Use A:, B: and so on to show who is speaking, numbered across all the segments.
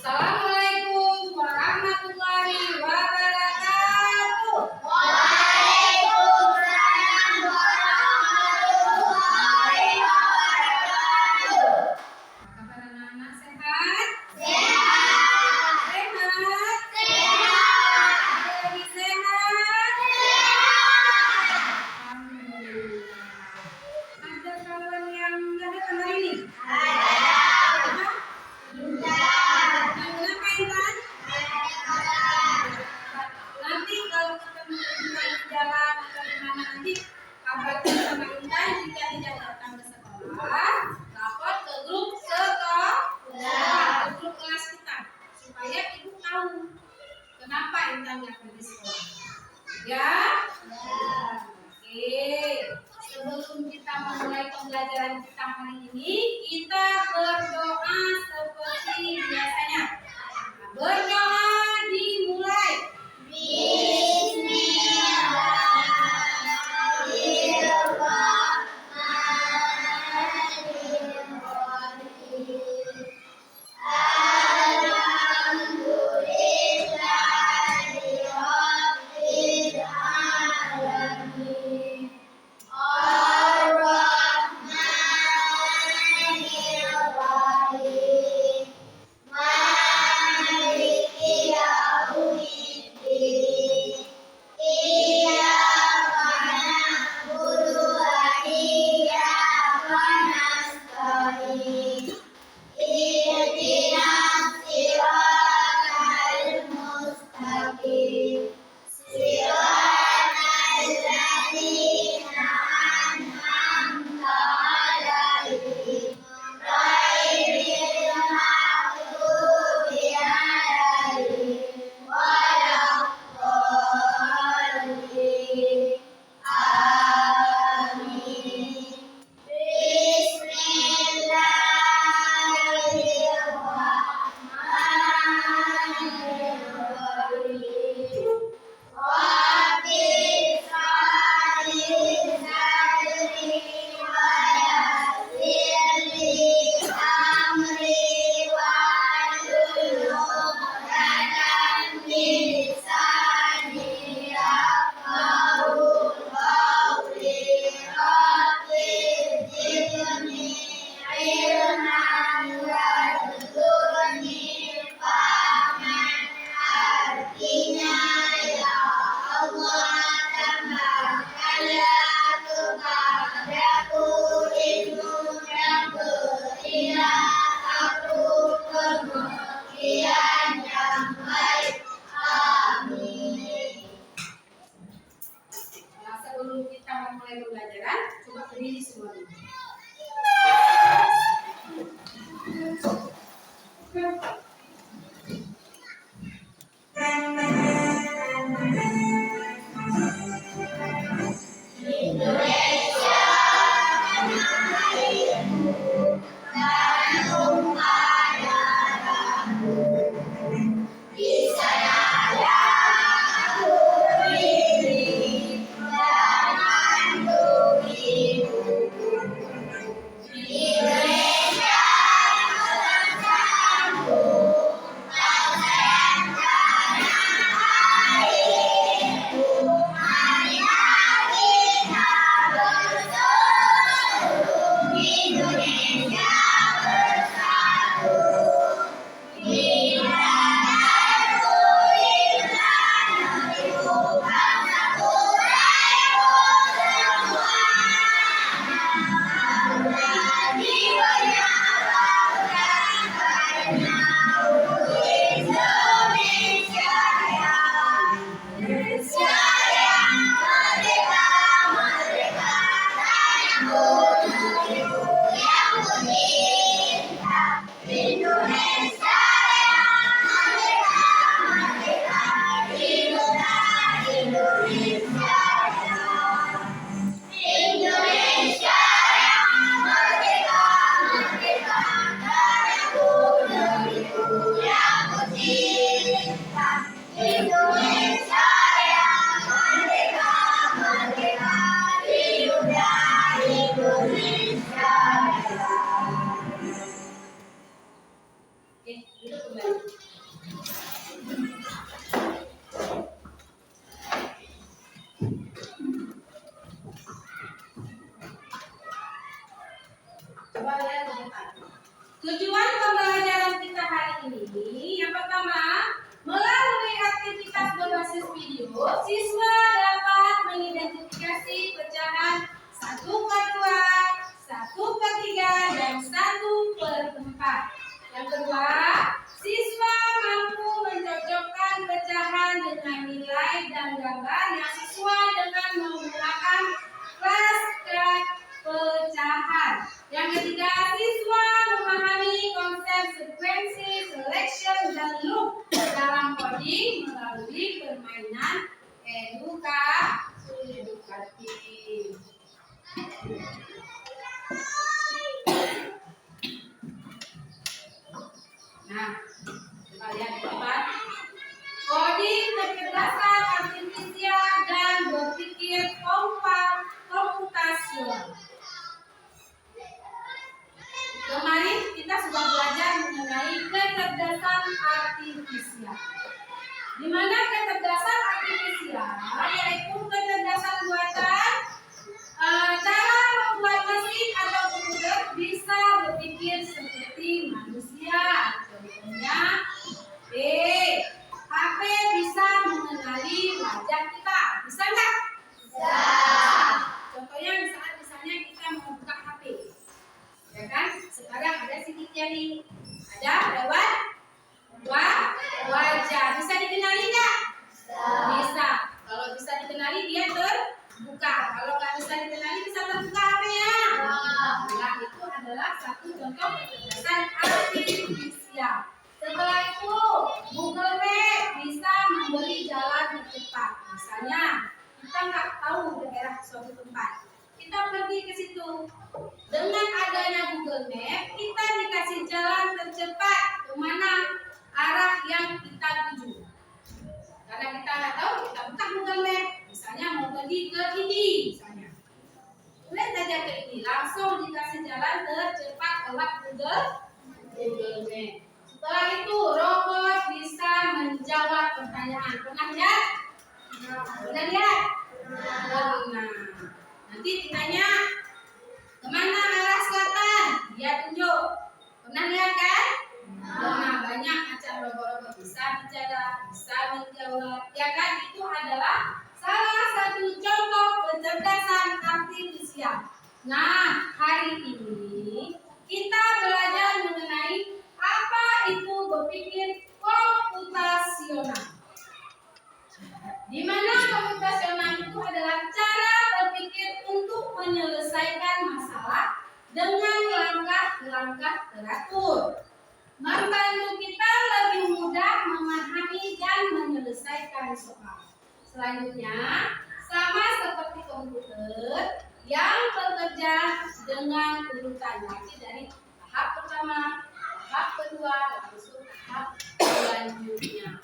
A: Assalamualaikum warahmatullahi wabarakatuh.
B: Waalaikumsalam warahmatullahi wabarakatuh.
A: Apa kabar anak-anak, sehat?
B: Sehat.
A: Sehat?
B: Sehat.
A: Lagi sehat?
B: Sehat.
A: Alhamdulillah. Ada kawan yang nggak datang hari ini?
B: Ada.
A: Kenapa Intan? Nanti kalau ketemu Intan di jalan atau di mana nanti kabarkan sama Intan jika tidak datang ke sekolah, lapor ke grup sekolah, ke grup kelas kita supaya ibu tahu kenapa Intan nggak pergi sekolah. Ya? Oke. Sebelum kita memulai pembelajaran kita hari ini, kita berdoa seperti biasanya. Berdoa dimulai. Nah, sebelum kita memulai pembelajaran, coba berdiri semua dulu.
B: Indonesia tanah airku, tanah
A: menyenangkan. Tujuan pembelajaran kita hari ini yang pertama, melalui aktivitas berbasis video, siswa dapat mengidentifikasi pecahan 1/2, 1/3, dan 1/4. Yang kedua, siswa mampu mencocokkan pecahan dengan nilai dan gambar yang sesuai dengan menggunakan flashcard pecahan. Yang ketiga, siswa memahami konsep sekuensi, selection, dan loop dalam coding melalui permainan edukatif. Nah, kita lihat di depan. Coding kecerdasan artifisial dan berpikir komputasional. Kemarin kita sudah belajar mengenai kecerdasan artifisial. Di mana kecerdasan artifisial yaitu kecerdasan buatan, cara membuat mesin atau komputer bisa berpikir seperti manusia. Contohnya, HP bisa mengenali wajah kita. Bisa nggak? Bisa. Contohnya misalnya kita mau buka HP. Ya kan? Sekarang ada sitiknya nih. Ada lewat wajah. Bisa dikenali nggak? Bisa. Kalau bisa dikenali dia terbuka. Kalau nggak bisa dikenali bisa terbuka HP-nya. Nah, itu adalah satu contoh kecerdasan artifisial. Setelah itu, Google Map bisa memberi jalan tercepat. Misalnya, kita nggak tahu daerah suatu tempat. Kita pergi ke situ. Dengan adanya Google Map, kita dikasih jalan tercepat kemana arah yang kita tuju. Karena kita nggak tahu, kita buka Google Map. Misalnya mau pergi ke ini, misalnya. Lihat saja ke ini, langsung dikasih jalan tercepat lewat Google Map. Setelah itu, robot bisa menjawab pertanyaan. Pernah lihat? Pernah lihat? Nah, nanti ditanya kemana arah selatan, dia tunjuk. Pernah lihat kan? Nah, banyak macam robot-robot bisa bicara, bisa menjawab. Ya kan? Itu adalah salah satu contoh kecerdasan artifisial. Nah, hari ini kita belajar mengenai apa itu berpikir komputasional. Di mana komputasional itu adalah cara berpikir untuk menyelesaikan masalah dengan langkah-langkah teratur, membantu kita lebih mudah memahami dan menyelesaikan soal. Selanjutnya, sama seperti komputer yang bekerja dengan urutan, nanti dari tahap pertama, tahap kedua, langsung tahap selanjutnya.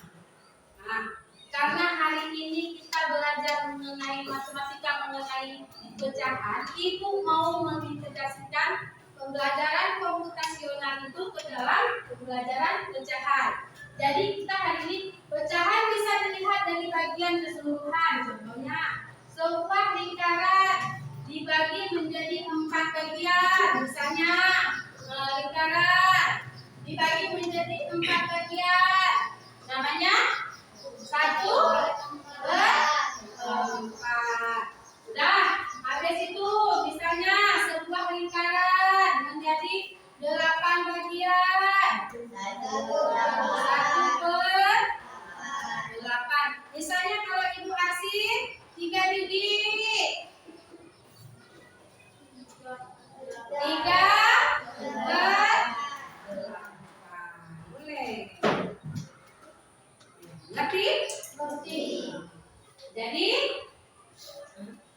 A: Nah, karena hari ini kita belajar mengenai matematika, mengenai pecahan, Ibu mau mengintegrasikan pembelajaran komputasional itu ke dalam pembelajaran pecahan. Jadi kita hari ini pecahan bisa dilihat dari bagian keseluruhan. Contohnya, sebuah lingkaran dibagi menjadi 4 bagian. Misalnya, lingkaran dibagi menjadi 4 bagian. Namanya 1, 2, 4. Udah, habis itu misalnya sebuah lingkaran menjadi 8 bagian. 1/8. Misalnya kalau Ibu arsip 3 biji. 3/8. Boleh. Ngerti? Ngerti. Jadi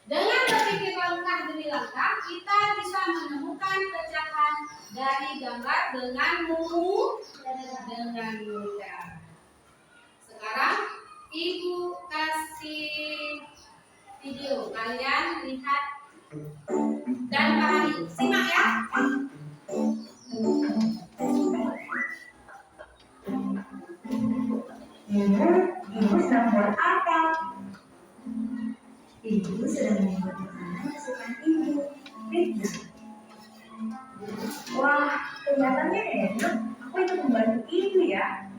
A: dengan berpikir langkah demi langkah, kita bisa menemukan pecahan dari gambar dengan mudah. Sekarang Ibu kasih video, kalian lihat dan pahami. Simak ya.
C: Ibu sedang buat apa? Ibu sedang membuat makanan kesukaan ibu, pizza. Wah, kelihatannya enak. Aku ikut membantu ibu ya.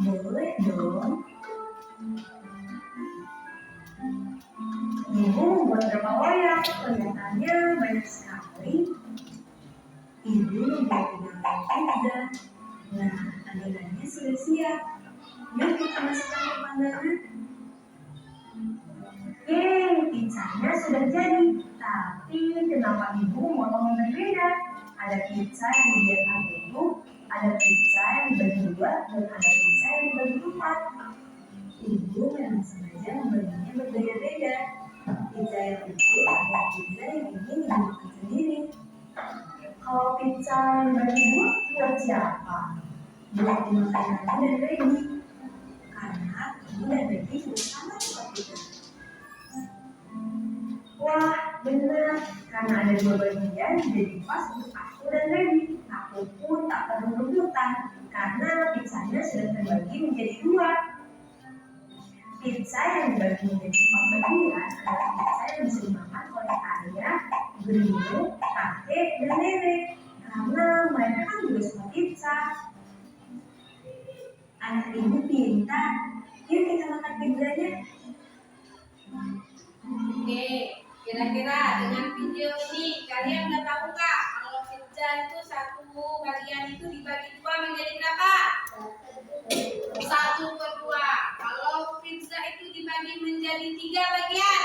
C: Boleh dong. Ibu membuat berapa loyang? Kelihatannya banyak sekali. Ibu membuat 3 pizza. Nah, adonannya sudah siap. Yuk kita masukkan ke panggangan. Yeay, pizzanya sudah jadi. Tapi kenapa ibu memotong yang berbeda? Ada pizza yang dibuat satu, ada pizza yang dibagi 2, dan ada pizza yang dibagi 4. Ibu memang sengaja membaginya berbeda-beda. Pizza yang itu adalah pizza yang ingin dimakan sendiri. Kalau pizza yang dibagi 2 buat siapa? Buat dimakan aku dan Regi. Karena ibu dan Regi juga sama seperti itu. Wah, benar. Karena ada 2 bagian, jadi pas untuk aku dan Regi. Aku pun tak perlu rebutan, karena pizzanya sudah terbagi menjadi 2. Pizza yang dibagi menjadi 4 bagian adalah pizza yang bisa dimakan oleh ayah, Bruno, kakek, dan nenek. Karena mereka kan juga suka pizza. Anak ibu pintar. Yuk kita makan pizzanya.
A: Oke, kira-kira dengan video ini kalian udah tahu nggak kalau pizza itu satu bagian itu dibagi 2 menjadi berapa? 1/2. Kalau pizza itu dibagi menjadi 3 bagian?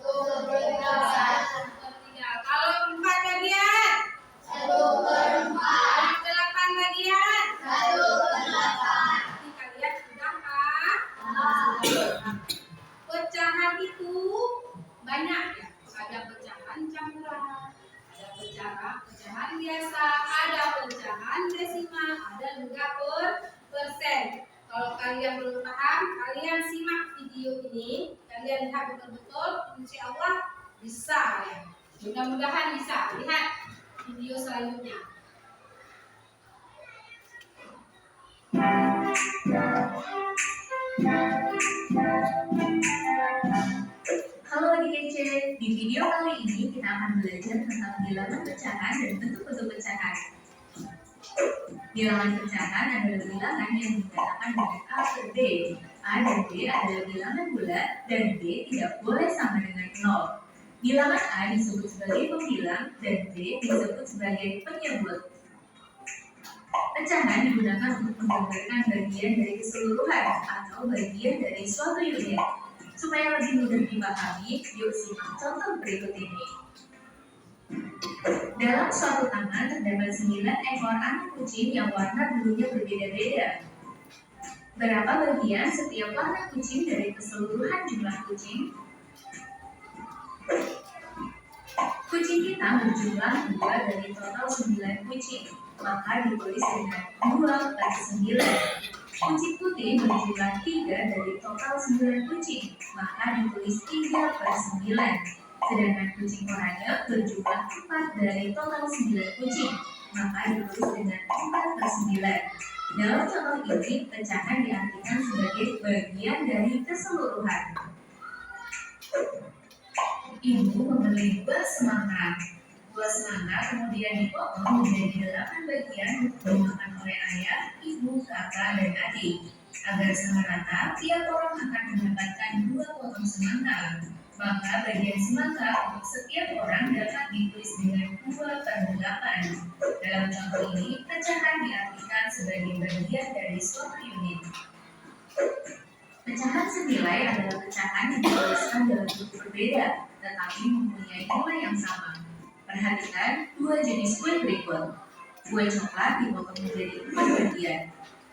A: 1/3. Kalau 4 bagian?
B: 1/4.
A: 8 bagian?
B: 1/8.
A: Nanti kalian sudah paham. Pecahan itu banyak ya. Ada pecahan campuran, ada pecahan biasa, ada pecahan desimal, ada juga persen. Kalau kalian belum paham, kalian simak video ini, kalian lihat betul-betul, insya Allah bisa ya. Mudah-mudahan bisa. Lihat video selanjutnya.
C: Halo adik kece, di video kali ini kita akan belajar tentang bilangan pecahan dan bentuk-bentuk pecahan. Bilangan pecahan adalah bilangan yang dinyatakan dengan A per B. A dan B adalah bilangan bulat dan B tidak boleh sama dengan 0. Bilangan A disebut sebagai pembilang dan B disebut sebagai penyebut. Pecahan digunakan untuk menggambarkan bagian dari keseluruhan atau bagian dari suatu unit. Supaya lebih mudah dipahami, yuk simak contoh berikut ini. Dalam suatu taman terdapat 9 ekor anak kucing yang warna bulunya berbeda-beda. Berapa bagian setiap warna kucing dari keseluruhan jumlah kucing? Kucing kita berjumlah 2 dari total 9 kucing, maka ditulis dengan 2/9. Kucing putih berjumlah 3 dari total 9 kucing, maka ditulis 3/9. Sedangkan kucing oranye berjumlah 4 dari total 9 kucing, maka ditulis dengan 4/9. Dalam contoh ini, pecahan diartikan sebagai bagian dari keseluruhan. Ibu membeli buah semangka. Buah semangka kemudian dipotong menjadi 8 bagian dimakan oleh ayah, ibu, kakak, dan adik. Agar sama rata, tiap orang akan mendapatkan 2 potong semangka. Maka bagian semangka untuk setiap orang dapat ditulis dengan 2/8. Dalam contoh ini, pecahan diartikan sebagai bagian dari suatu unit. Pecahan senilai adalah pecahan yang dituliskan dalam bentuk berbeda, tetapi mempunyai nilai yang sama. Perhatikan 2 jenis kue berikut. Kue coklat dipotong menjadi 4 bagian.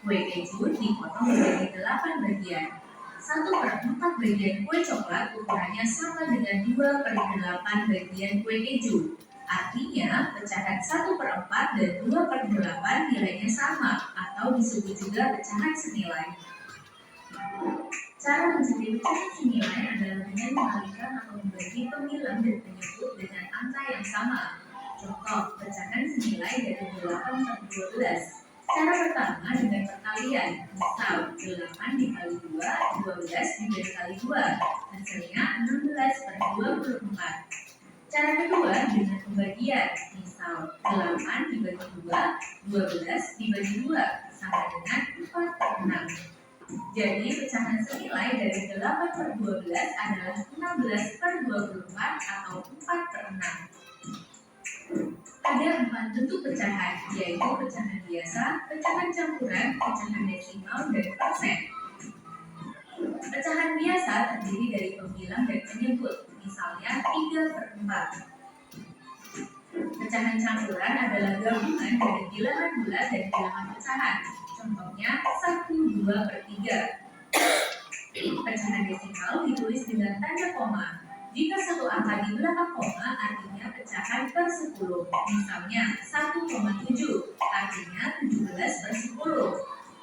C: Kue keju dipotong menjadi 8 bagian. 1/4 bagian kue coklat ukurannya sama dengan 2/8 bagian kue keju. Artinya, pecahan 1/4 dan 2/8 nilainya sama, atau disebut juga pecahan senilai. Cara mencari pecahan senilai adalah dengan mengalihkan atau membagi pembilang dan penyebut dengan angka yang sama. Contoh, pecahan senilai dari 8/12. Cara pertama dengan perkalian. Misal, 8 dikali 2, 12 dikali 2. Hasilnya 16/24. Cara kedua dengan pembagian, misal 8 dibagi 2, 12 dibagi 2, sama dengan 4 per 6. Jadi pecahan senilai dari 8 per 12 adalah 16 per 24 atau 4 per 6. Ada 4 bentuk pecahan, yaitu pecahan biasa, pecahan campuran, pecahan desimal, dan persen. Pecahan biasa terdiri dari pembilang dan penyebut, misalnya 3 per 4. Pecahan campuran adalah gabungan dari bilangan bulat dan bilangan pecahan. Contohnya 1, 2 per 3. Pecahan desimal ditulis dengan tanda koma. Jika satu angka di belakang koma artinya pecahan per 10. Misalnya 1,7 artinya 17 per 10.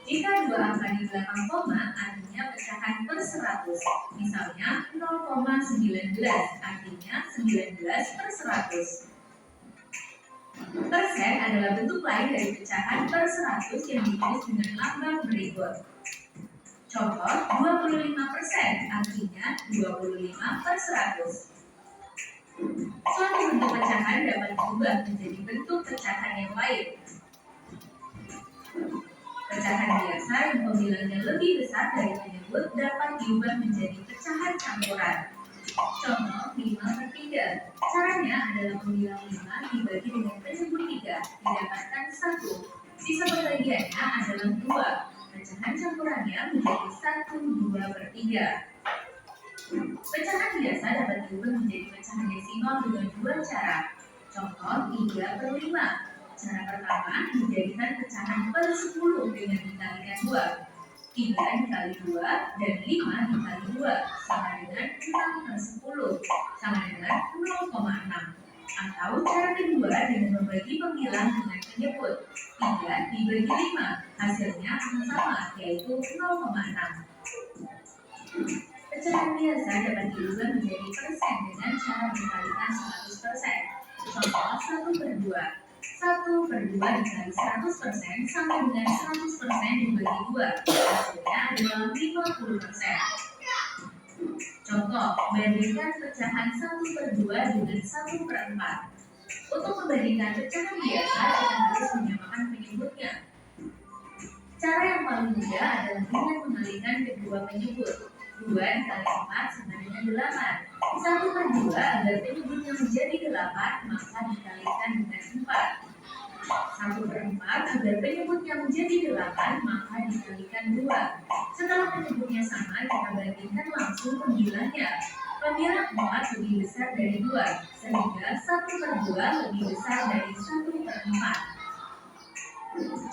C: Jika dua angka di belakang koma artinya pecahan per 100. Misalnya 0,19 artinya 19 per 100. Persen adalah bentuk lain dari pecahan per 100 yang ditulis dengan lambang berikut. Contoh, 25% artinya 25 per 100. Suatu bentuk pecahan dapat berubah menjadi bentuk pecahan yang lain. Pecahan biasa yang pembilangnya lebih besar dari penyebut dapat diubah menjadi pecahan campuran. Contoh 5 per 3. Caranya adalah pembilang 5 dibagi dengan penyebut 3 didapatkan 1. Sisa pembagiannya adalah 2. Pecahan campurannya menjadi 1, 2 per 3. Pecahan biasa dapat diubah menjadi pecahan desimal dengan dua cara. Contoh 3 per 5. Cara pertama menjadikan pecahan per 10 dengan dikalikan 2. 3 dikali 2 dan 5 dikali 2 sama dengan 6 per 10 sama dengan 0,6. Atau cara kedua dengan membagi pembilang dengan penyebut 3 dibagi 5 hasilnya sama yaitu 0,6. Pecahan biasa dapat diubah menjadi persen dengan cara dikalikan 100%. Contoh 1 per 2. 1 per 2 dikali 100% sama dengan 100% dibagi 2. Hasilnya adalah 50%. Contoh, bandingkan pecahan 1 per 2 dengan 1 per 4. Untuk membandingkan pecahan biasa, kita harus menyamakan penyebutnya. Cara yang paling mudah adalah dengan mengalihkan kedua penyebut. 2 dikali 4 sama dengan 8. 1 per 2 agar penyebutnya menjadi 8, maka dikalikan dengan 4. 1 per 4 agar penyebutnya menjadi 8, maka dikalikan 2. Setelah penyebutnya sama, kita bandingkan langsung pembilangnya. Pembilang 4 lebih besar dari 2, sehingga 1 per 2 lebih besar dari 1 per 4.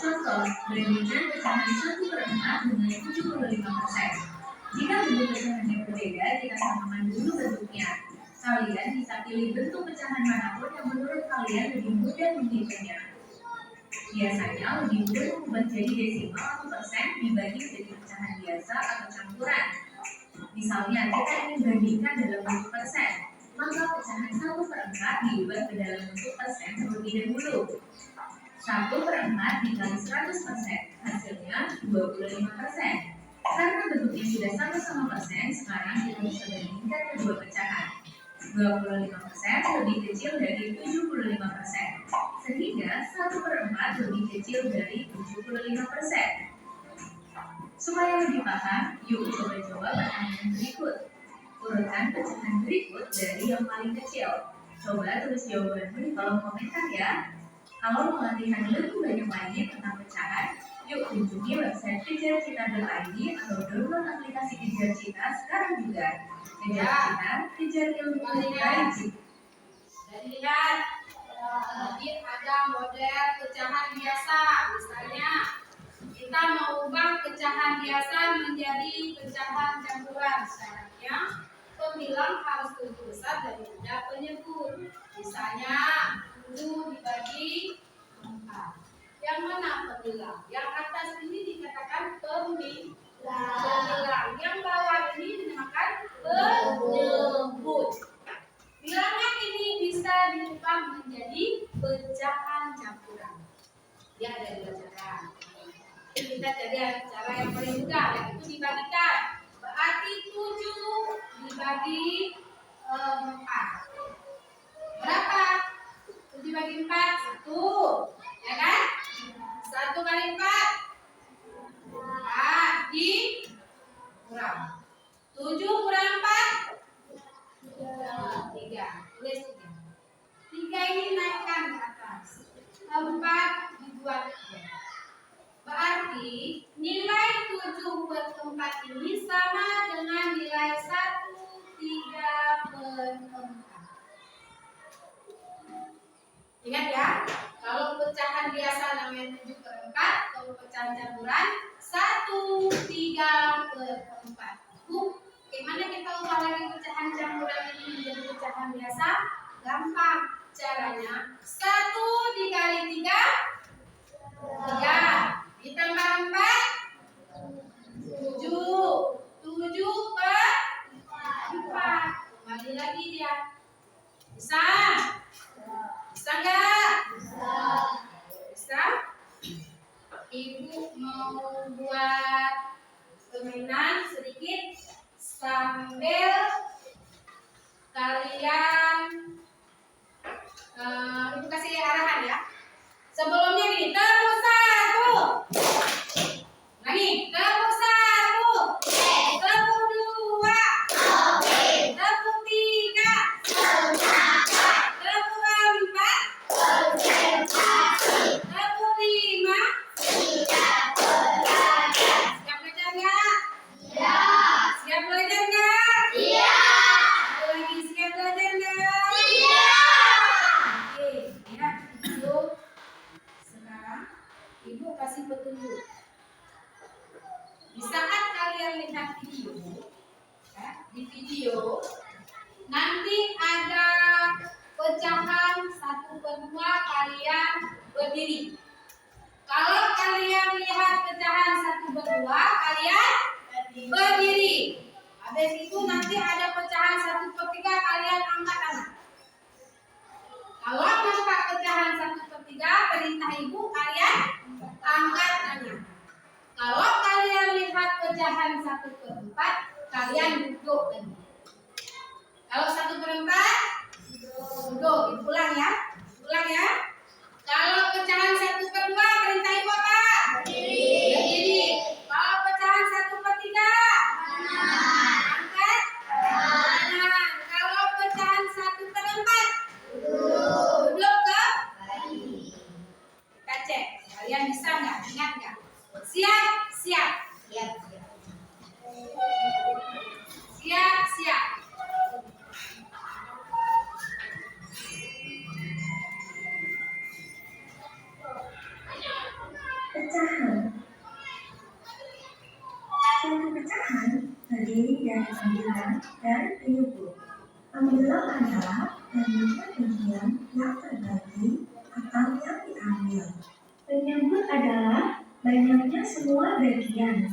C: Contoh, bandingkan pecahan 1 per 4 dengan 75%. Jika bentuk pecahannya berbeda, kita samakan dulu bentuknya. Kalian bisa pilih bentuk pecahan manapun yang menurut kalian lebih mudah menghitungnya. Biasanya lebih mudah mengubah jadi desimal atau persen dibagi menjadi pecahan biasa atau campuran. Misalnya, kita ingin bandingkan dalam bentuk persen, maka pecahan 1 per 4 diubah ke dalam bentuk persen terlebih dahulu. 1 per 4 dikali 100%, hasilnya 25%. Karena bentuknya sudah sama-sama persen, sekarang kita bisa bandingkan kedua pecahan. 25% lebih kecil dari 75%, sehingga 1 per 4 lebih kecil dari 75%. Supaya lebih paham, yuk coba-coba pertanyaan berikut. Urutkan pecahan berikut dari yang paling kecil. Coba tulis jawabanmu di kolom komentar ya. Kalau mau latihan lebih banyak lagi tentang pecahan, yuk kunjungi website kejarcita.id atau download aplikasi Kejar Cita sekarang juga. Kejar Cita, kejar ilmu baik.
A: Dan lihat, tadi ada model pecahan biasa. Misalnya, kita mau ubah pecahan biasa menjadi pecahan campuran. Syaratnya, pembilang harus lebih besar daripada penyebut. Misalnya, 7 dibagi 4. Yang mana pembilang? Yang atas ini dikatakan pembilang. Yang bawah ini dinamakan penyebut. Bilangan ini bisa diubah menjadi pecahan campuran. Dia ada dua cara. Kita cari cara yang paling mudah, yaitu dibagikan. Berarti 7 dibagi 4. Berapa? 7 bagi 4, 1. Ya kan? 1 kali 4. Kurang. 7 kurang 4. 3. Tulis 3. 3 ini naikkan ke atas. 4 dibuat 3. Berarti nilai 7 per 4 ini sama dengan nilai 1/3 per 4. Ingat ya, kalau pecahan biasa namanya 7 per 4, kalau pecahan campuran 1/3 per 4. Bagaimana kita ubah lagi pecahan campuran ini menjadi pecahan biasa? Gampang caranya. 1 dikali 3, 3. Ditambah 4, 7. 7 per 4. Kembali lagi dia. Bisa? Bisa nggak? Bisa. Ibu mau buat permainan sedikit sambil kalian ibu kasih arahan ya. Sebelumnya gini, tepuk 1. Lagi, tepuk 1. Tepuk 2. Tepuk 3. Tepuk 4. Tepuk 5. Siap belajar nggak? Siap belajar nggak? Satu lagi, siap belajar nggak? Oke, lihat video. Sekarang ibu kasih petunjuk. Di saat kalian lihat video, ya, di video nanti ada pecahan 1/2 kalian berdiri. Kalau kalian lihat pecahan 1/2 kalian berdiri. Habis itu nanti ada pecahan 1/3 kalian angkat tangan. Kalau nampak pecahan 1/3 perintah ibu kalian angkat tangan. Kalau kalian lihat pecahan 1/4 kalian duduk lagi. Kalau 1/4 duduk. Ulang ya. Ulang ya. Kalau pecahan 1/2 perintah ibu apa? Berdiri. Kalau pecahan 1/3 angkat tangan. Kalau pecahan 1/4 duduk ke. Kita cek. Kalian bisa nggak? Ingat nggak? Siap, siap. Siap, siap.
C: Pecahan. Suatu pecahan terdiri dari ambilan dan penyebut. Ambilan adalah bagian-bagian yang terbagi atau yang diambil. Penyebut adalah banyaknya semua bagian.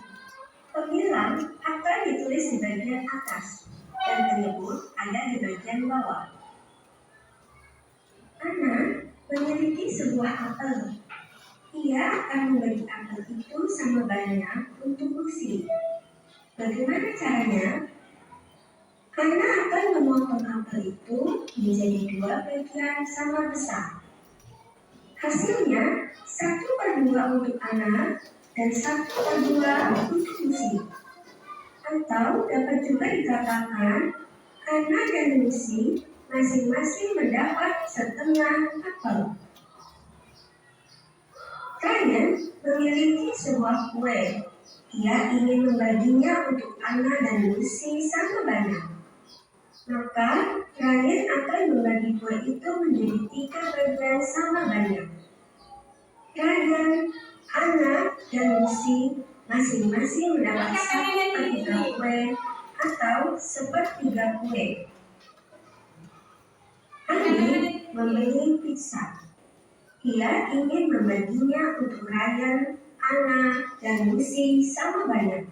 C: Ambilan akan ditulis di bagian atas dan penyebut ada di bagian bawah. Ana memiliki sebuah apel. Ia akan membagi apel itu sama banyak untuk Lucy. Bagaimana caranya? Ana akan memotong apel itu menjadi 2 bagian sama besar. Hasilnya 1/2 untuk Ana dan 1/2 untuk Lucy. Atau dapat juga dikatakan Ana dan Lucy masing-masing mendapat setengah apel. Ryan memiliki sebuah kue. Ia ingin membaginya untuk Ana dan Lucy sama banyak. Maka Ryan akan membagi kue itu menjadi 3 bagian sama banyak. Ryan, Ana, dan Lucy masing-masing mendapat 1/3 kue atau 1/3 kue. Andi membeli pizza. Ia ingin membaginya untuk Ryan, Ana, dan Lucy sama banyak.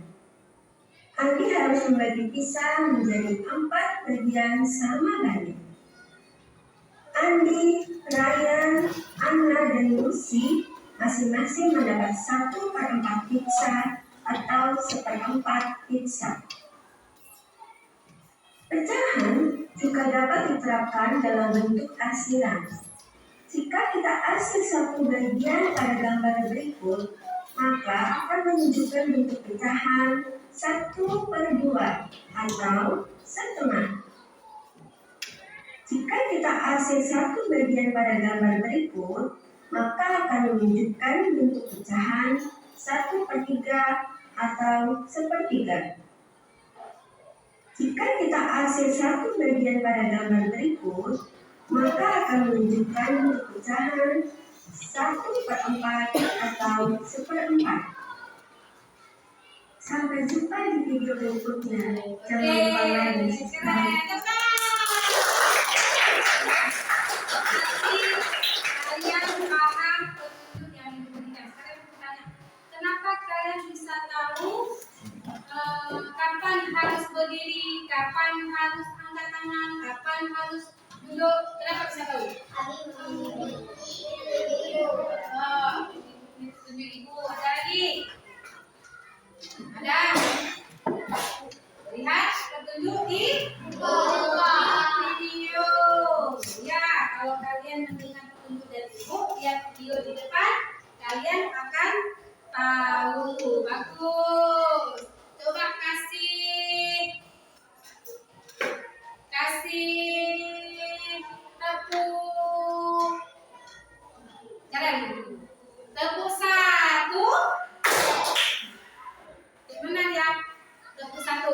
C: Andi harus membagi pizza menjadi 4 bagian sama banyak. Andi, Ryan, Ana, dan Lucy masing-masing mendapat 1/4 pizza atau 1/4 pizza. Pecahan juga dapat diterapkan dalam bentuk arsiran. Jika kita arsir satu bagian pada gambar berikut, maka akan menunjukkan bentuk pecahan 1/2 atau setengah. Jika kita arsir satu bagian pada gambar berikut, maka akan menunjukkan bentuk pecahan 1/3 atau sepertiga. Jika kita arsir satu bagian pada gambar berikut, maka akan menunjukkan bentuk pecahan 1/4 atau seperempat. Sampai jumpa di video berikutnya. Jangan lupa like dan subscribe.
A: Kalian paham petunjuk yang diberikan. Sekarang bertanya, kenapa kalian bisa tahu kapan harus berdiri, kapan harus angkat tangan, kapan harus duduk? Kenapa bisa tahu? Tunjuk ibu. Ada lagi? Ada? Lihat petunjuk di video. Ya, kalau kalian mendengar petunjuk dari ibu, lihat video di depan, kalian akan tahu. Bagus. Coba kasih tepuk. Jalan dulu. Tepuk satu. Gimana ya? Tepuk satu.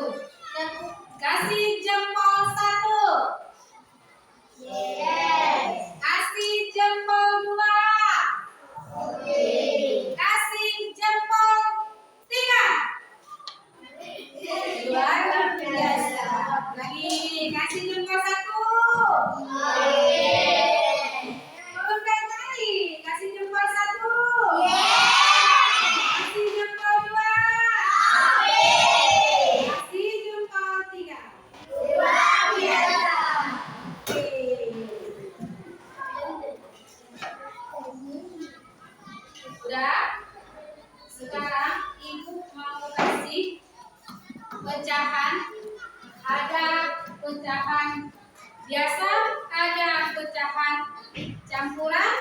A: Kasih jempol satu. Kasih jempol dua. Kasih jempol tiga. Luar biasa. Lagi kasih jempol satu. Bukan kali. Kasih jempol satu. Kasih jempol dua. Kasih jempol tiga. Udah? Sekarang ibu mau kasih pecahan. Ada pecahan biasa, ada pecahan campuran.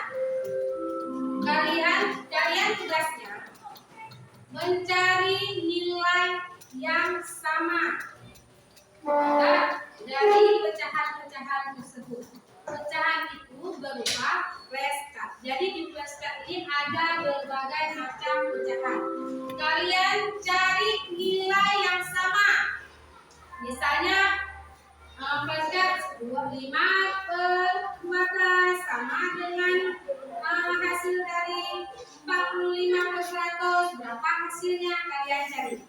A: Kalian tugasnya mencari nilai yang sama dari pecahan-pecahan tersebut. Pecahan itu berupa flashcard. Jadi di flashcard ini ada berbagai macam pecahan. Kalian cari nilai yang sama. Misalnya flashcard 5/15 sama dengan hasil dari 45/100. Berapa hasilnya kalian cari?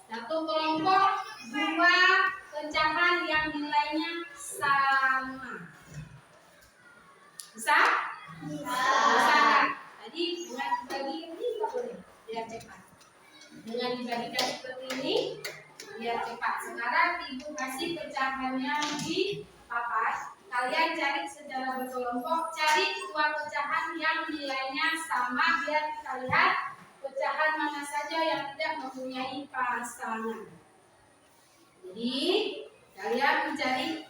A: Satu kelompok, dua pecahan yang nilainya sama. Bisa? Bisa kan? Tadi dengan dibagi ini nggak boleh, biar cepat. Dengan dibagikan seperti ini, biar cepat. Sekarang ibu kasih pecahannya di papan. Kalian cari secara berkelompok, cari dua pecahan yang nilainya sama biar kita lihat pecahan mana saja yang tidak mempunyai pasangan. Jadi kalian mencari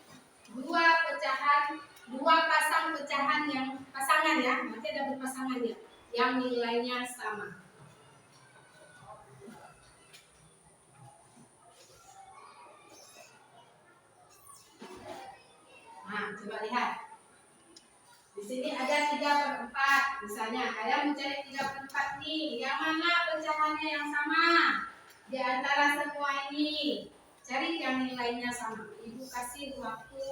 A: dua pasang pecahan yang pasangan ya, nanti ada berpasangan ya, yang nilainya sama. Nah, coba lihat. Di sini ada 3/4. Misalnya, kalian mencari 3/4 nih. Yang mana pecahannya yang sama? Di antara semua ini, cari yang nilainya sama. Ibu kasih waktu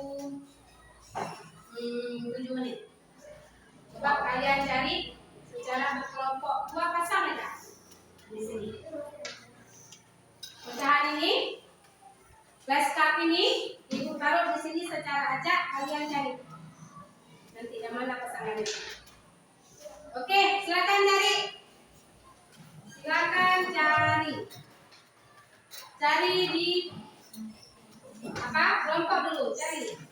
A: 7 menit. Coba kalian cari secara berkelompok. Dua pasang aja. Di sini. Pecahan ini, flashcard ini, ibu taruh di sini secara acak. Kalian cari. Nanti yang mana pasangannya? Oke, silakan cari. Silakan cari. Cari di kelompok dulu, cari.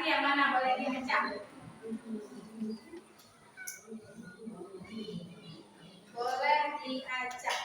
A: yang mana? Boleh diacak. Boleh diacak.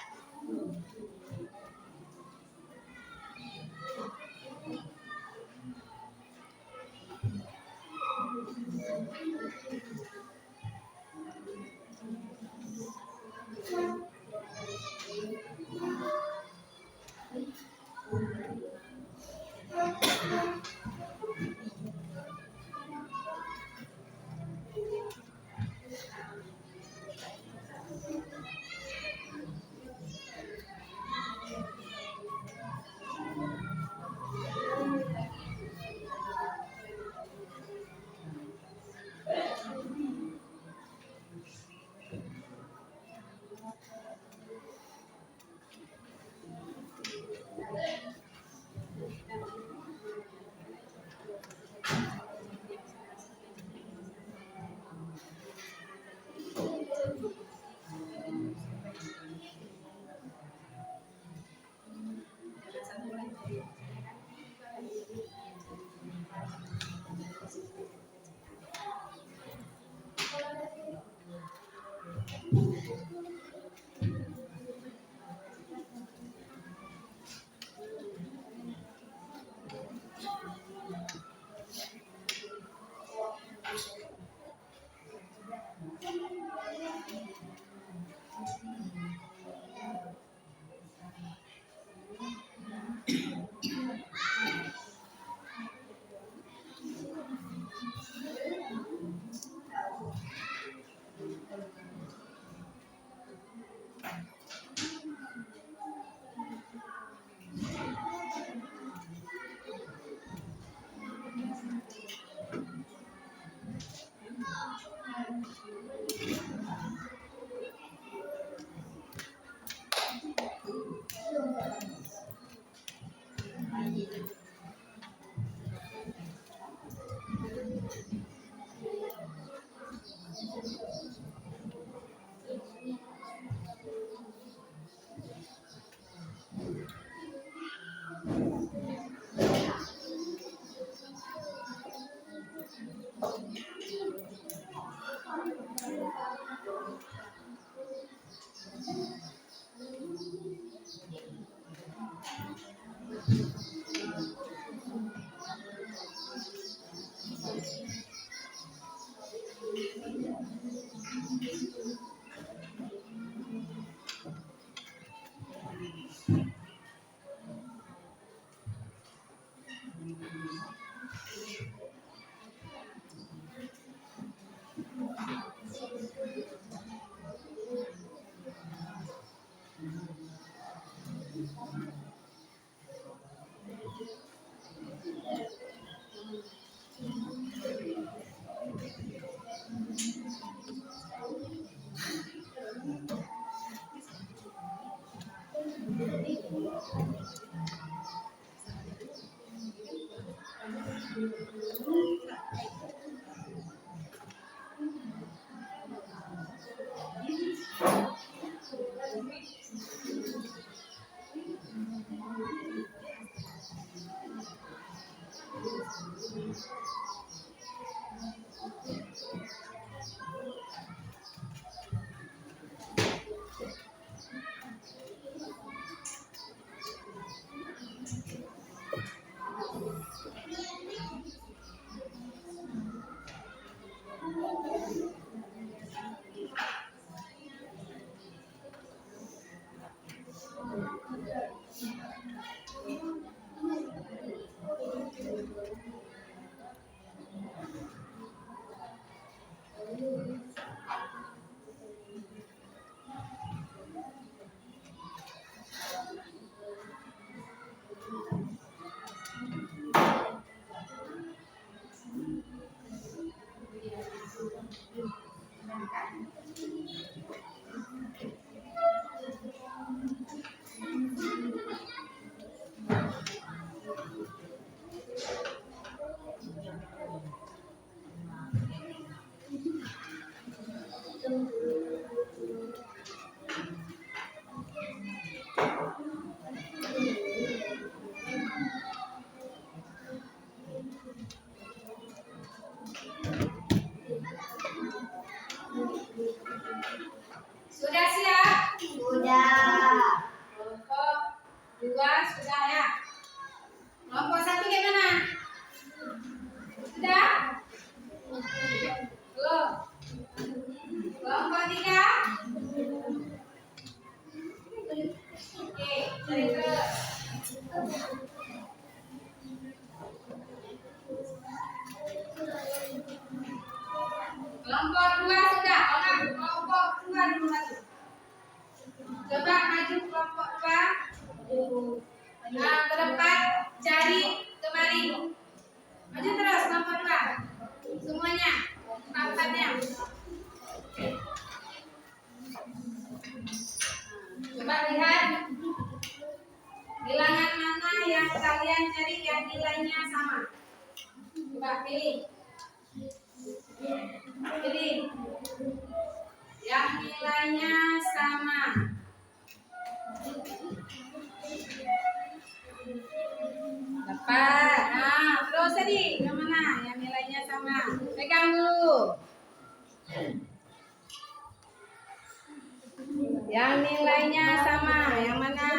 A: Sudah siap?
B: Sudah.
A: Kelompok 2 sudah ya. Kelompok 1 gimana? Sudah? Belum. Kelompok 3? Oke, cari terus. Kelompok 2 sudah. Kelompok 2 dulu satu. Coba maju kelompok 2. Nah, ke depan cari kemari. Maju terus kelompok 2. Semuanya, tempatnya. Coba lihat bilangan mana yang kalian cari yang nilainya sama. Coba pilih. Pilih. Yang nilainya sama. Dapat. Nah, terus tadi yang mana? Yang nilainya sama. Pegang dulu. Yang nilainya sama, yang mana?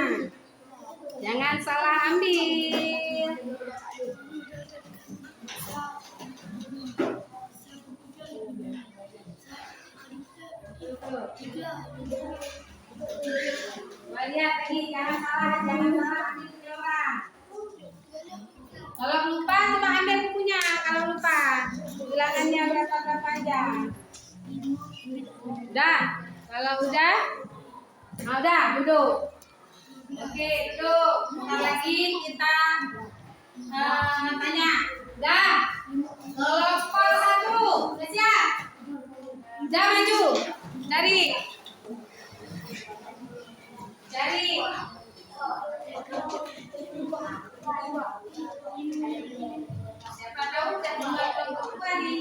A: Jangan salah ambil. Lihat tadi, jangan salah ambil orang. Kalau lupa cuma ambil bukunya. Kalau lupa bilangannya berapa aja. Udah. Kalau udah duduk. Oke, duduk. Bentar lagi kita tanya. Udah. Kelompok 1 udah siap? Udah maju. Cari. Siapa tahu udah tinggal kelompok 2 nih.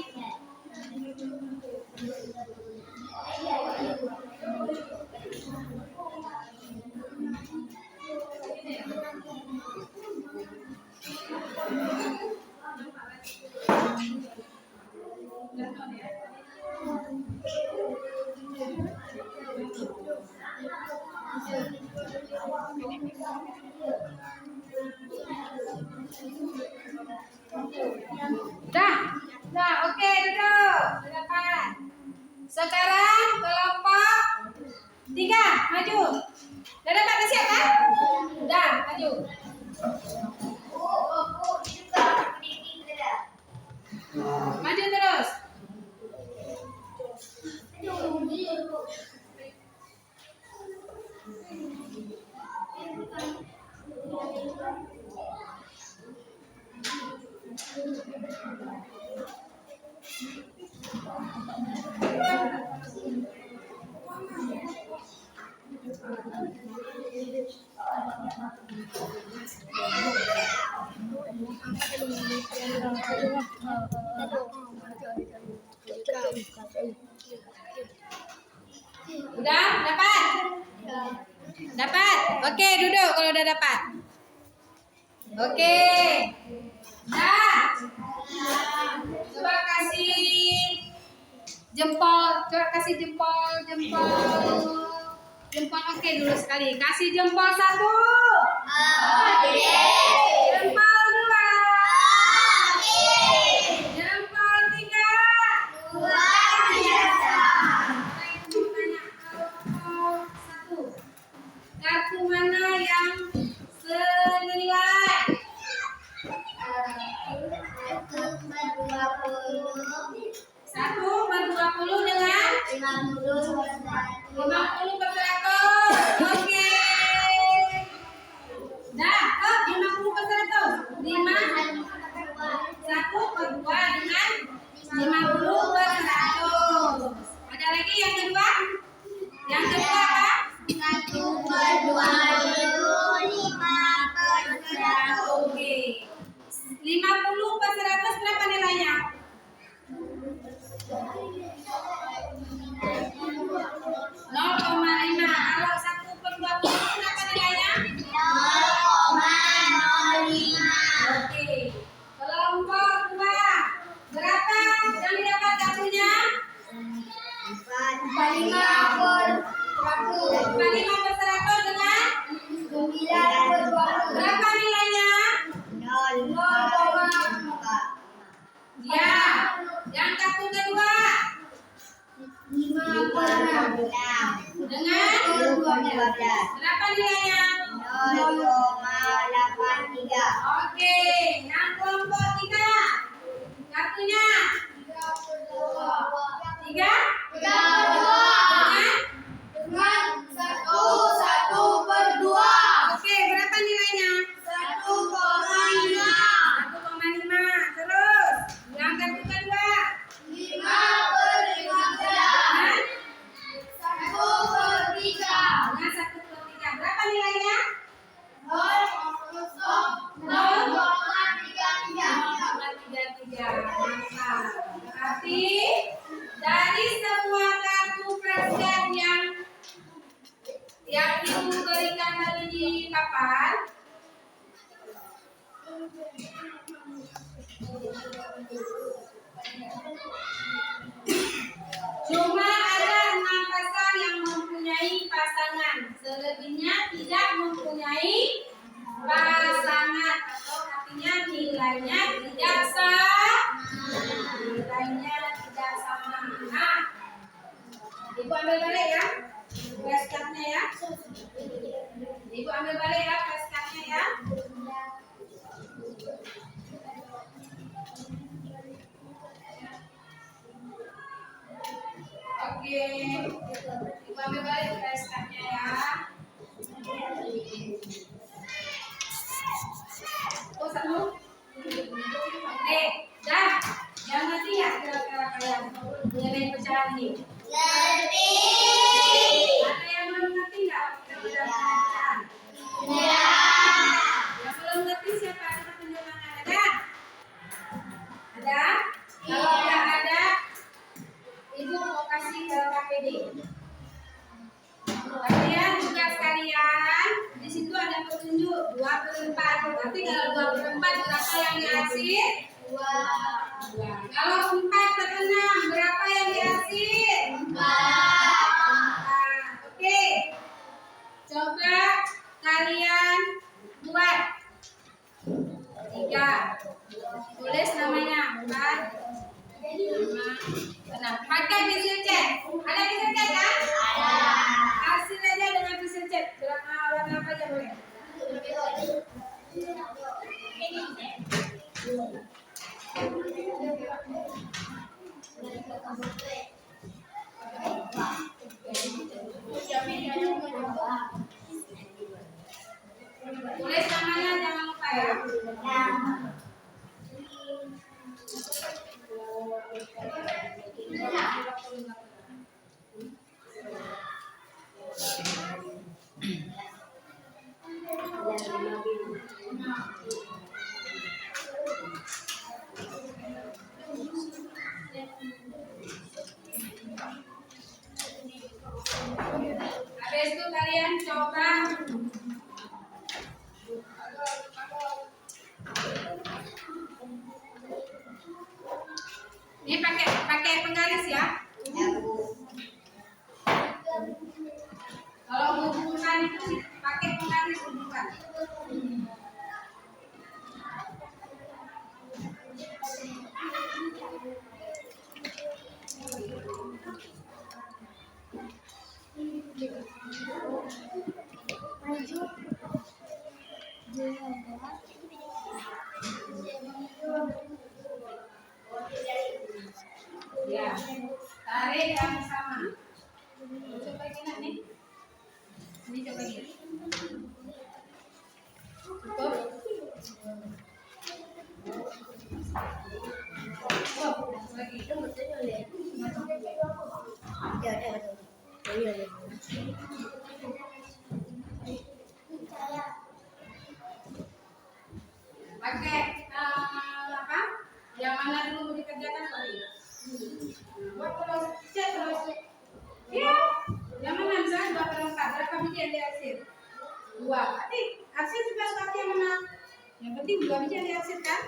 A: Udah, oke, duduk. Silakan. Sekarang kelompok 3, maju. Udah dapat siap kan? Udah, maju. Maju terus. Udah dapat? Dapat? Oke, duduk kalau udah dapat. Oke. Dah. Coba kasih jempol. Coba kasih jempol. Jempol oke dulu sekali. Kasih jempol 1.
B: Oke.
A: Jempol 2.
B: Oke.
A: Jempol 3.
B: Luar biasa.
A: Kartu mana yang senilai? 1/20 dengan 50/100. Oke. Dah, 50/100. 1/2 dengan 50/100. Ada lagi yang kedua? Yang kedua apa?
B: 1/20
A: Oke. 50/100 berapa nilainya? 0,5. Kalau 1/20 berapa nilainya?
B: 0,05.
A: Oke. Kelompok 2. Berapa yang didapat kartunya?
B: 45.
A: satu kedua.
B: 5 per 6
A: Dengan
B: 12.
A: berapa nilainya?
B: 0,83.
A: Oke, yang kelompok 3. Satunya 3. Dengan
B: 1 per 2.
A: oke, berapa nilainya?
B: 1,5.
A: 1,5. Terus yang kedua
B: 5 per 15. 1 per 3.
A: dengan 1/3. Berapa nilainya? 0,33. Mantap. Berarti dari semua kartu prasejan yang Ibu berikan tadi di papan, cuma ada 6 pasang yang mempunyai pasangan. Selebihnya tidak mempunyai pasangan, atau artinya nilainya tidak sama. Nah, Ibu ambil balik ya flashcardnya ya. Ibu ambil balik ya flashcardnya ya. Oke, Ibu ambil balik flashcardnya ya. Oh, satu. Oke, dah. Yang ngerti ya kira-kira kalian mengenai pecahan ini?
B: Ngerti.
A: Ada yang belum ngerti nggak pecahan?
B: Ya.
A: Yang belum ngerti siapa? Ada petunjuk mana? Ada? Ada? Kalau nggak ada, Ibu mau kasih ke KPD. Kalian tugas kalian di situ ada petunjuk 2/4. Nanti kalau 2/4 berapa yang dihasil? 2. Kalau 4/6 berapa yang dihasil? 4. Oke. Coba kalian buat 3. Tulis namanya 4, 5, 6. Pakai pencil cat. Ada pencil cat kan?
B: Ada.
A: Hasil aja dengan pencil cat. Warna apa aja boleh. Tulis namanya jangan lupa ya. Habis itu kalian coba ini pakai penggaris ya. Kalau hubungan itu pakai penggaris hubungan. Ya, tarik yang sama. Coba gini nih. Ini coba gini. Cukup. Oh, lagi. Pakai apa? Yang mana dulu mau dikerjakan kali? Buat terus cek terus. Iya. Yang mana misalnya 2/4 berapa biji yang dihasil? 2. Tapi hasil juga seperti yang mana? Yang penting 2 biji yang dihasilkan.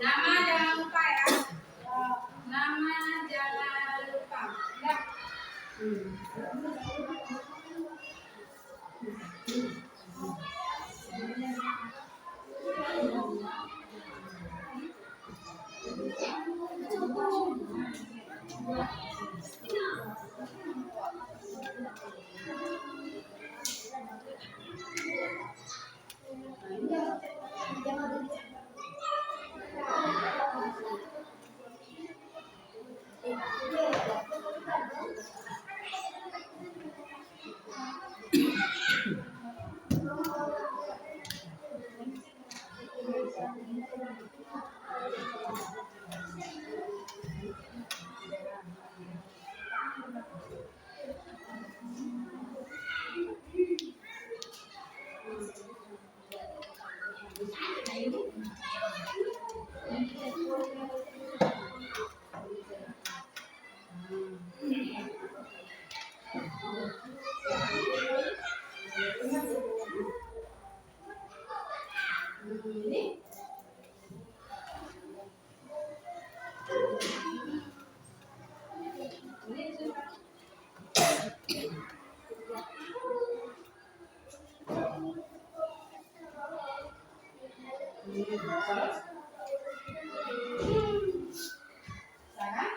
A: Nama jangan lupa ya. Nama jangan lupa. Ya. Sarah?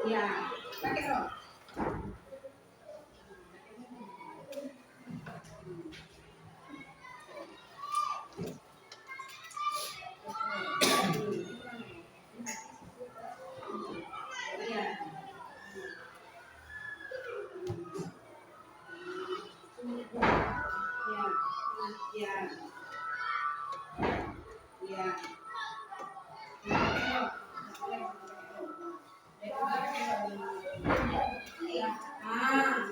A: Ya, pakai rok. Iya. Ya. Ya. Ya. Ya. Ah.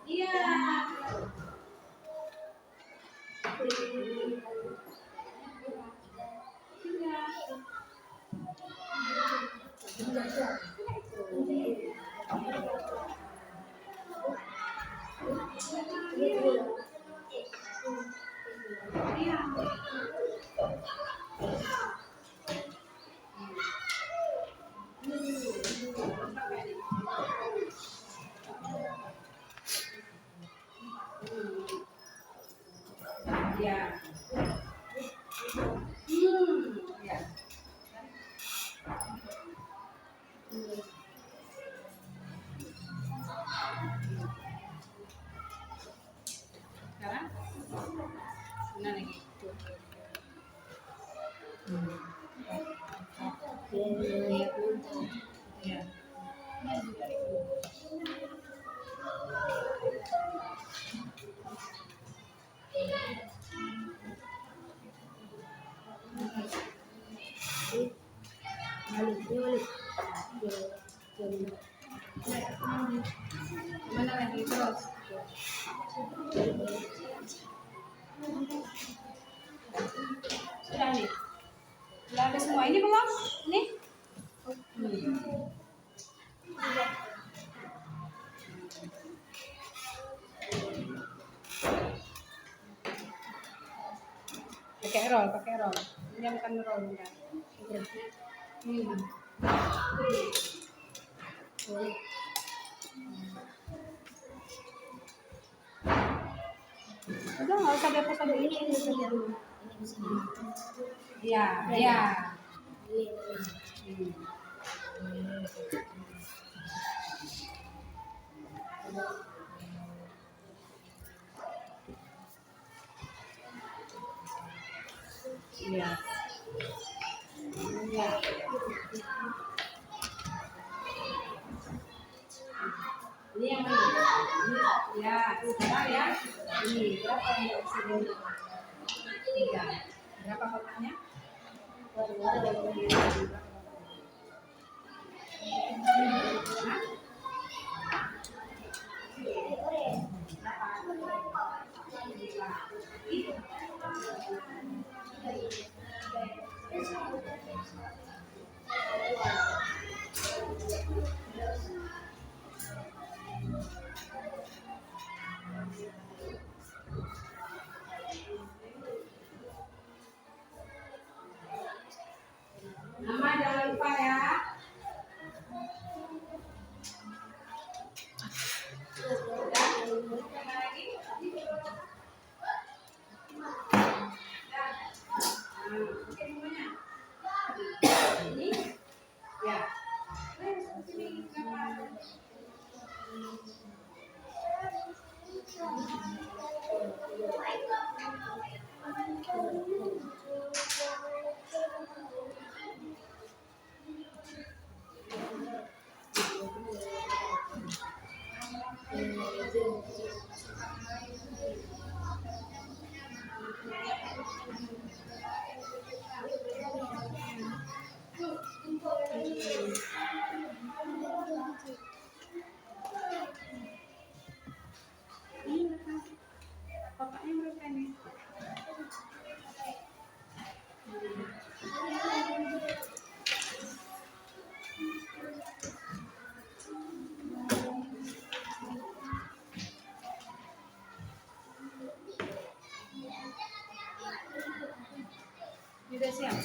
A: Iya. Ya. Ya. Sekarang mana lagi? Ya. Mana lagi terus? Sudah nih. Sudah habis semua ini belum? Ini? Pakai roll. Ini bukan roll enggak. Boleh. Udah nggak usah dihapus aja ini saja dulu. Iya, iya. Iya. Iya. Ini yang mana? Ini, ya, sekarang ya. Ini berapa yang di sini? 3. Berapa kotaknya? Hah? Nama jangan lupa ya. Kotaknya mereka nih. Sudah siap.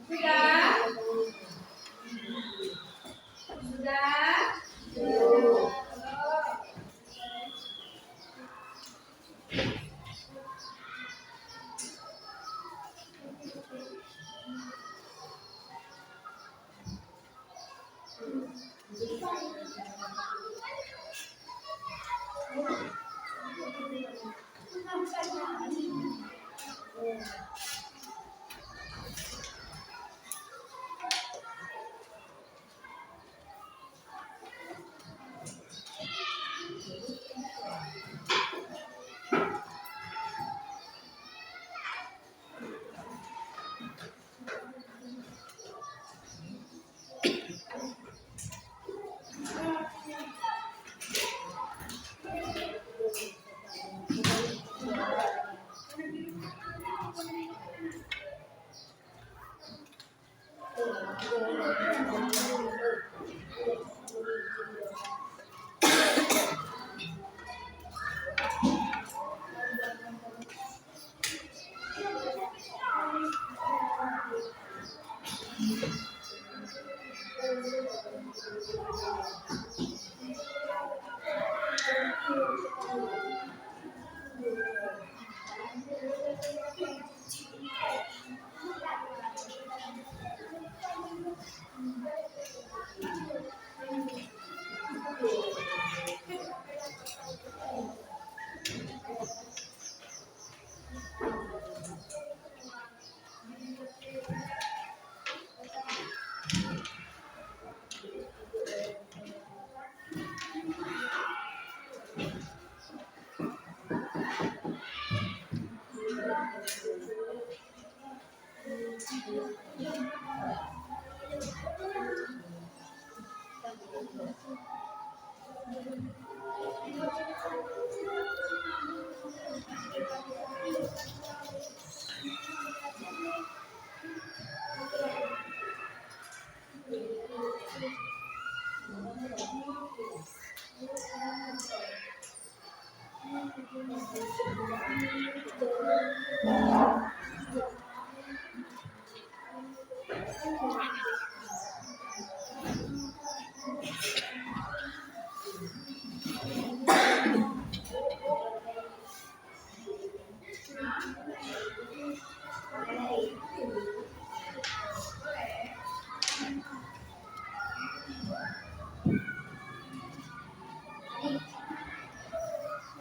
A: Sudah? Sudah?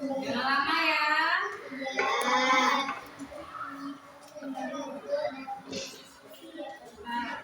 A: Jangan lama ya. Nah,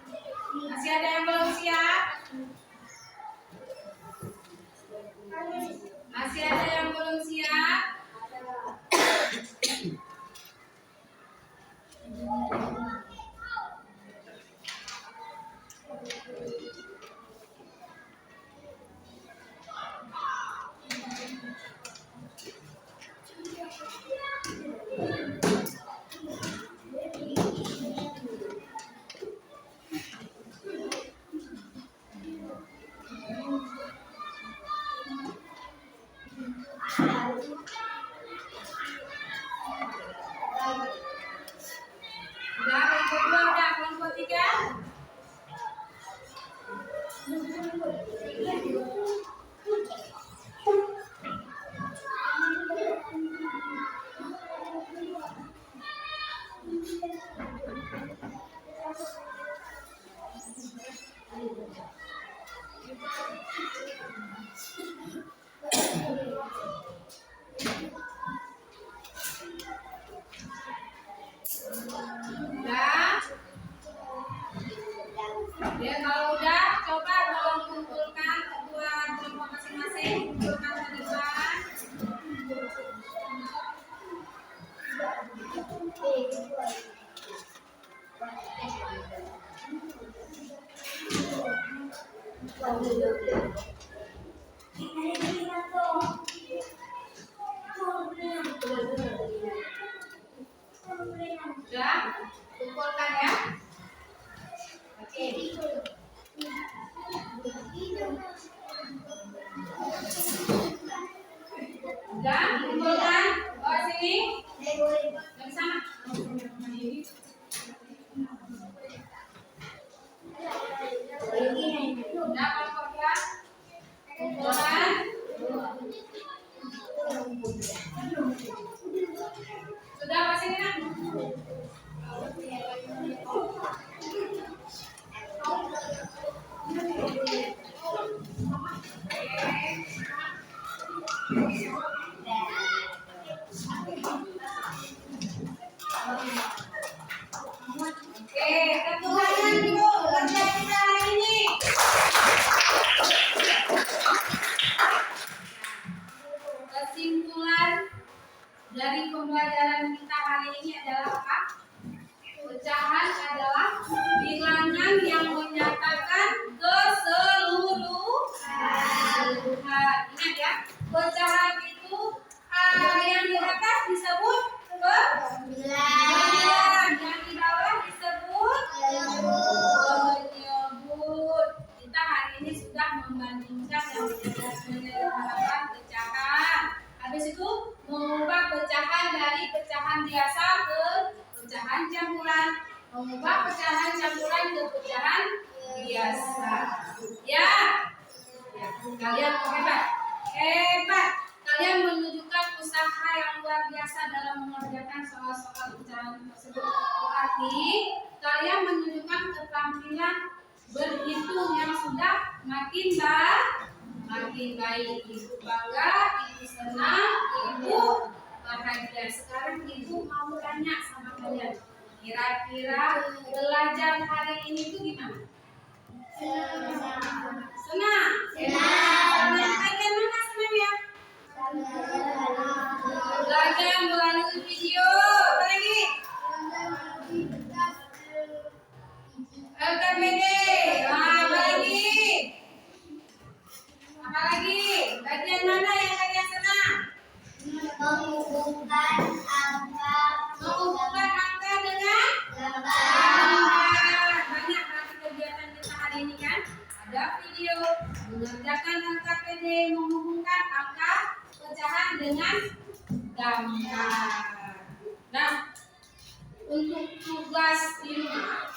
A: Kumpulkan. Bawa sini. Dari sana. Sudah kelompoknya. Kumpulkan. Sudah bawa sini nak. Oke, tepuk tangan dulu kerja kita hari ini. Kesimpulan dari pembelajaran kita hari ini adalah apa? Pecahan adalah bilangan yang menyatakan keseluruhan. Ingat ya, pecahan itu yang di atas disebut kebilangan, yang di bawah disebut penyebut. Kita hari ini sudah membandingkan yang menyebabkan pecahan. Habis itu mengubah pecahan dari pecahan biasa ke pecahan campuran, mengubah pecahan campuran ke pecahan biasa. Ya, kalian hebat. Kalian menunjukkan usaha yang luar biasa dalam mengerjakan soal-soal pecahan tersebut. Berarti kalian menunjukkan keterampilan berhitung yang sudah makin baik. Ibu bangga, ibu senang, ibu bahagia. Sekarang ibu mau tanya sama kalian, kira-kira belajar hari ini tuh gimana? Senang. Bagian mana senang ya? Belajar melalui video. Apa lagi? LKPD. Apa lagi? Bagian mana yang kalian senang?
B: Menghubungkan angka
A: dengan banyak berarti kegiatan kita hari ini kan ada video mengerjakan LKPD, menghubungkan angka pecahan dengan gambar. Nah, untuk tugas di rumah,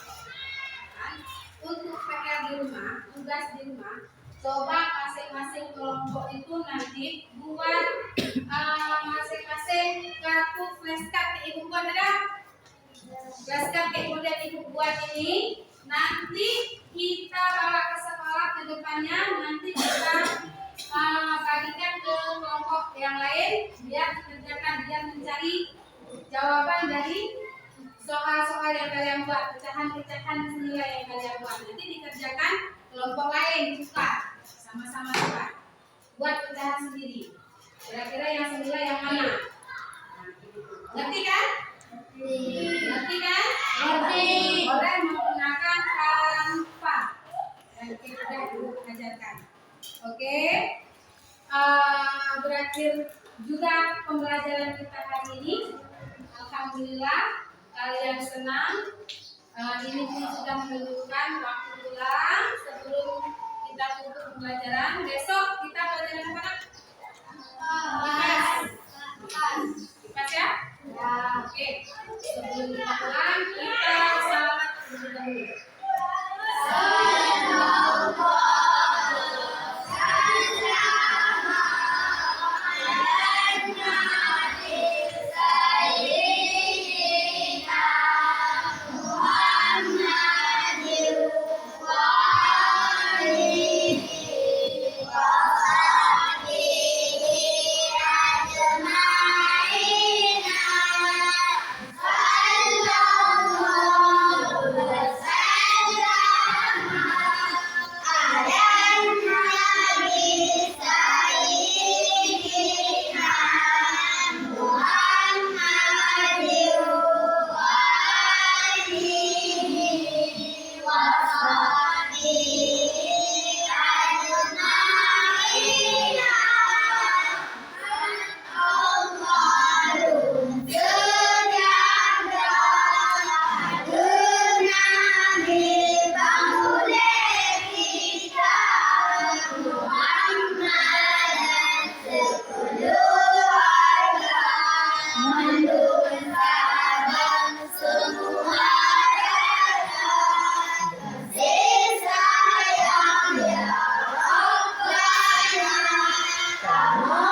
A: untuk PR di rumah, tugas di rumah, coba masing-masing kelompok itu nanti buat masing-masing kartu flashcard. Ibu buat ada flashcard kayak model ibu buat ini. Nanti kita bawa ke sekolah ke depannya. Nanti kita bagikan ke kelompok yang lain biar dikerjakan, biar mencari jawaban dari soal-soal yang kalian buat, pecahan-pecahan senilai yang kalian buat. Nanti dikerjakan kelompok lain juga, sama-sama juga buat pecahan sendiri. Kira-kira yang senilai yang mana? Ngerti kan? Ngerti kan? Ngerti. Boleh menggunakan Canva yang kita ajarkan. Oke. Berakhir juga pembelajaran kita hari ini. Alhamdulillah kalian senang. Ini sudah menunjukkan waktu pulang sebelum kita tutup pembelajaran. Besok kita pelajaran apa? Pas ya? Oke. Sebelum kita pulang kita salat dulu.
C: Kamu